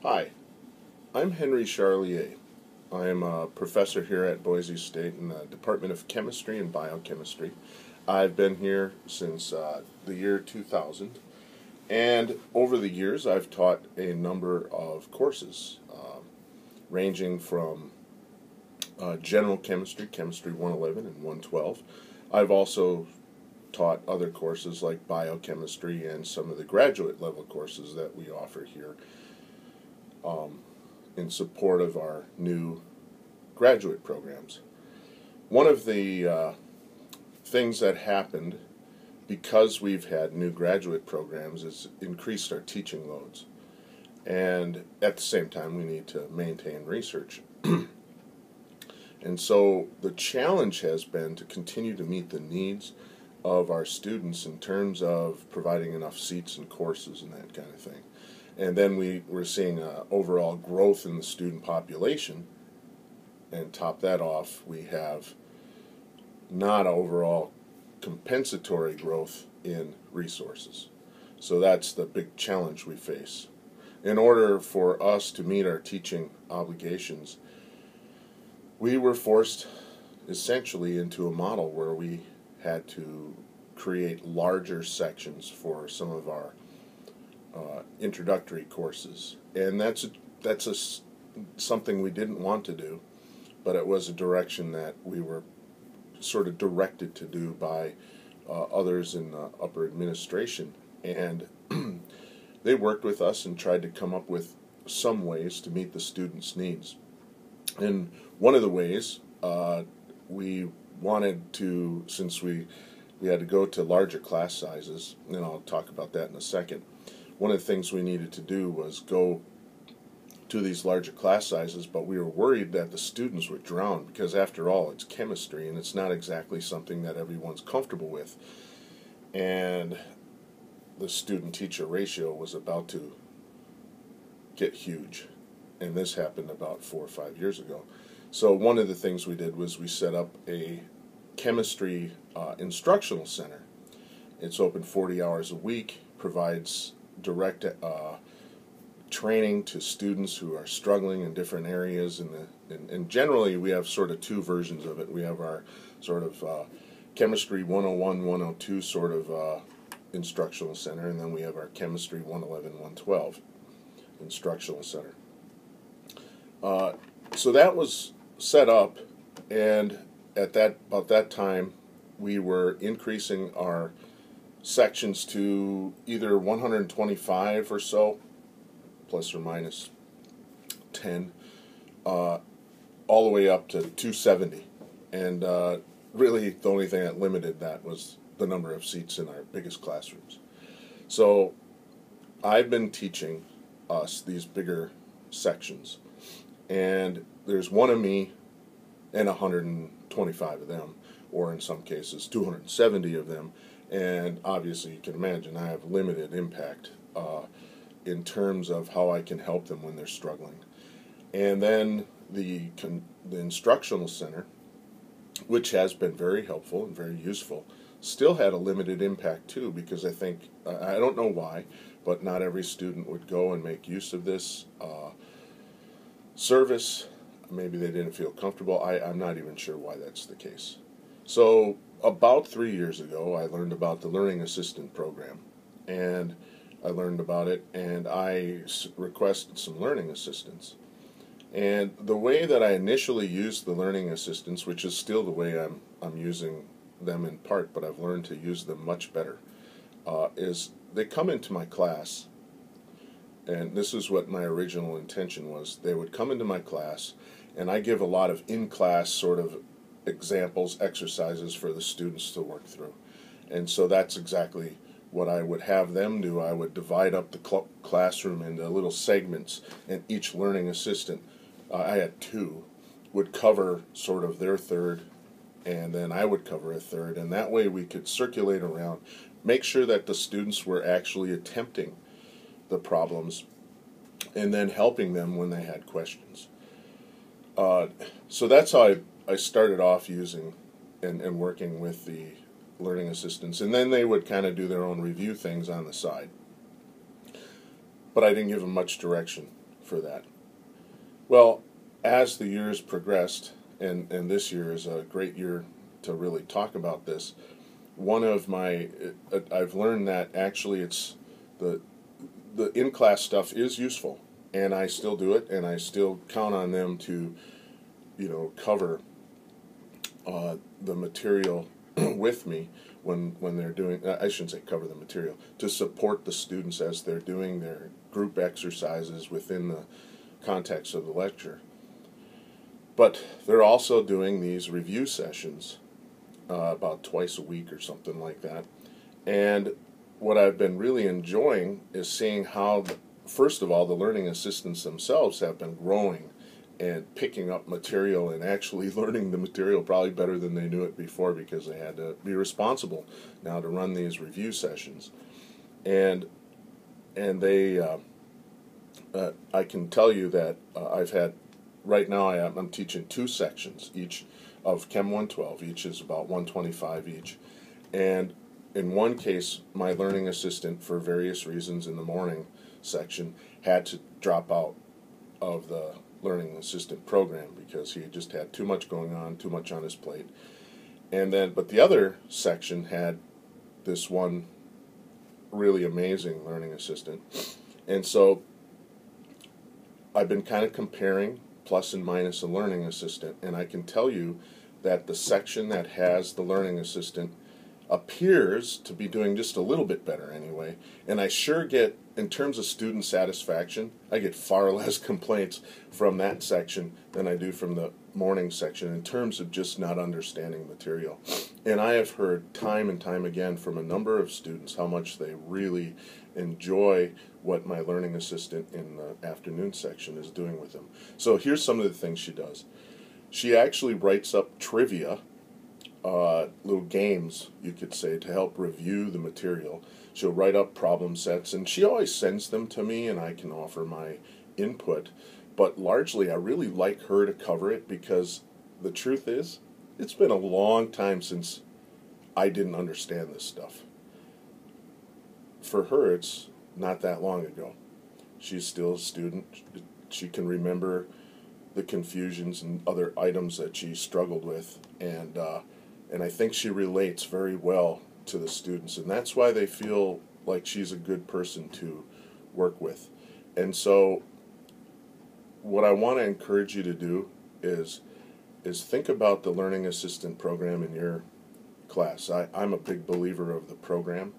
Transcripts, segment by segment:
Hi, I'm Henry Charlier. I am a professor here at Boise State in the Department of Chemistry and Biochemistry. I've been here since the year 2000, and over the years I've taught a number of courses ranging from general chemistry, Chemistry 111 and 112. I've also taught other courses like biochemistry and some of the graduate level courses that we offer here in support of our new graduate programs. One of the things that happened because we've had new graduate programs is increased our teaching loads. And at the same time, we need to maintain research. And so the challenge has been to continue to meet the needs of our students in terms of providing enough seats and courses and that kind of thing. And then we're seeing overall growth in the student population, and top that off, we have not overall compensatory growth in resources. So that's the big challenge we face. In order for us to meet our teaching obligations, we were forced essentially into a model where we had to create larger sections for some of our introductory courses, and that's something we didn't want to do, but it was a direction that we were sort of directed to do by others in the upper administration, and they worked with us and tried to come up with some ways to meet the students' needs. And one of the ways we wanted to, since we had to go to larger class sizes, and I'll talk about that in a second, one of the things we needed to do was go to these larger class sizes, but we were worried that the students would drown because, after all, it's chemistry and it's not exactly something that everyone's comfortable with. And the student-teacher ratio was about to get huge, and this happened about 4 or 5 years ago. So one of the things we did was we set up a chemistry instructional center. It's open 40 hours a week, provides direct training to students who are struggling in different areas, and generally we have sort of two versions of it. We have our sort of Chemistry 101, 102 sort of instructional center, and then we have our Chemistry 111, 112 instructional center. So that was set up, and at about that time we were increasing our sections to either 125 or so, plus or minus 10, all the way up to 270. And really the only thing that limited that was the number of seats in our biggest classrooms. So I've been teaching us these bigger sections, and there's one of me and 125 of them, or in some cases 270 of them. And obviously, you can imagine I have limited impact in terms of how I can help them when they're struggling. And then the instructional center, which has been very helpful and very useful, still had a limited impact too, because I think, I don't know why, but not every student would go and make use of this service. Maybe they didn't feel comfortable. I'm not even sure why that's the case. So about 3 years ago, I learned about the Learning Assistant program, and I learned about it, and I requested some learning assistants. And the way that I initially used the learning assistants, which is still the way I'm using them in part, but I've learned to use them much better, is they come into my class, and this is what my original intention was. They would come into my class, and I give a lot of in-class sort of examples, exercises for the students to work through. And so that's exactly what I would have them do. I would divide up the classroom into little segments, and each learning assistant, I had two, would cover sort of their third, and then I would cover a third, and that way we could circulate around, make sure that the students were actually attempting the problems, and then helping them when they had questions. So that's how I started off using and working with the learning assistants, and then they would kind of do their own review things on the side. But I didn't give them much direction. for that. Well, as the years progressed, and this year is a great year to really talk about this, I've learned that actually it's the in-class stuff is useful, and I still do it, and I still count on them to, cover the material with me when they're doing, I shouldn't say cover the material, to support the students as they're doing their group exercises within the context of the lecture. But they're also doing these review sessions about twice a week or something like that. And what I've been really enjoying is seeing how, first of all, the learning assistants themselves have been growing and picking up material and actually learning the material probably better than they knew it before, because they had to be responsible now to run these review sessions. And they, I can tell you that I've had, right now I'm teaching 2 sections each of Chem 112, each is about 125 each. And in one case, my learning assistant, for various reasons in the morning section, had to drop out of the learning assistant program because he just had too much going on, too much on his plate. But the other section had this one really amazing learning assistant. And so I've been kind of comparing plus and minus a learning assistant, and I can tell you that the section that has the learning assistant appears to be doing just a little bit better anyway. And I sure get, in terms of student satisfaction, I get far less complaints from that section than I do from the morning section in terms of just not understanding material. And I have heard time and time again from a number of students how much they really enjoy what my learning assistant in the afternoon section is doing with them. So here's some of the things she does. She actually writes up trivia, little games, you could say, to help review the material. She'll write up problem sets, and she always sends them to me, and I can offer my input. But largely, I really like her to cover it, because the truth is, it's been a long time since I didn't understand this stuff. For her, it's not that long ago. She's still a student. She can remember the confusions and other items that she struggled with, and I think she relates very well to the students, and that's why they feel like she's a good person to work with. And so what I want to encourage you to do is think about the learning assistant program in your class. I'm a big believer of the program,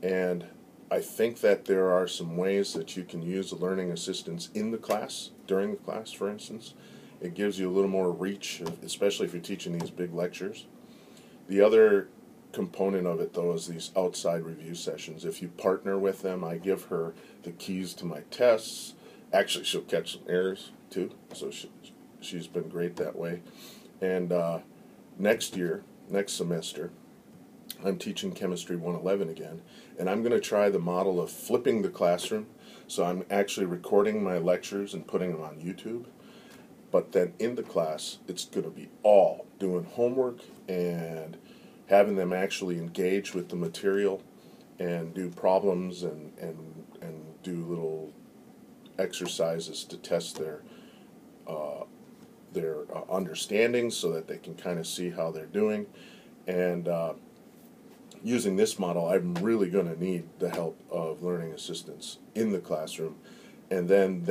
and I think that there are some ways that you can use the learning assistants in the class, during the class, for instance. It gives you a little more reach, especially if you're teaching these big lectures. The other component of it, though, is these outside review sessions. If you partner with them, I give her the keys to my tests. Actually, she'll catch some errors, too, so she's been great that way. And next semester, I'm teaching Chemistry 111 again, and I'm going to try the model of flipping the classroom. So I'm actually recording my lectures and putting them on YouTube. But then in the class, it's going to be all doing homework and having them actually engage with the material and do problems and do little exercises to test their understanding, so that they can kind of see how they're doing. And using this model, I'm really going to need the help of learning assistants in the classroom, and then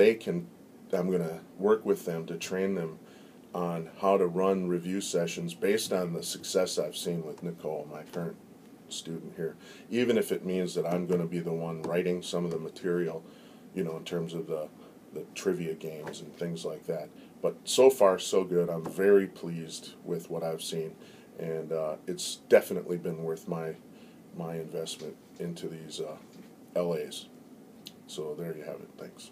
I'm going to work with them to train them on how to run review sessions based on the success I've seen with Nicole, my current student here, even if it means that I'm going to be the one writing some of the material, in terms of the trivia games and things like that. But so far, so good. I'm very pleased with what I've seen, and it's definitely been worth my investment into these LAs. So there you have it. Thanks.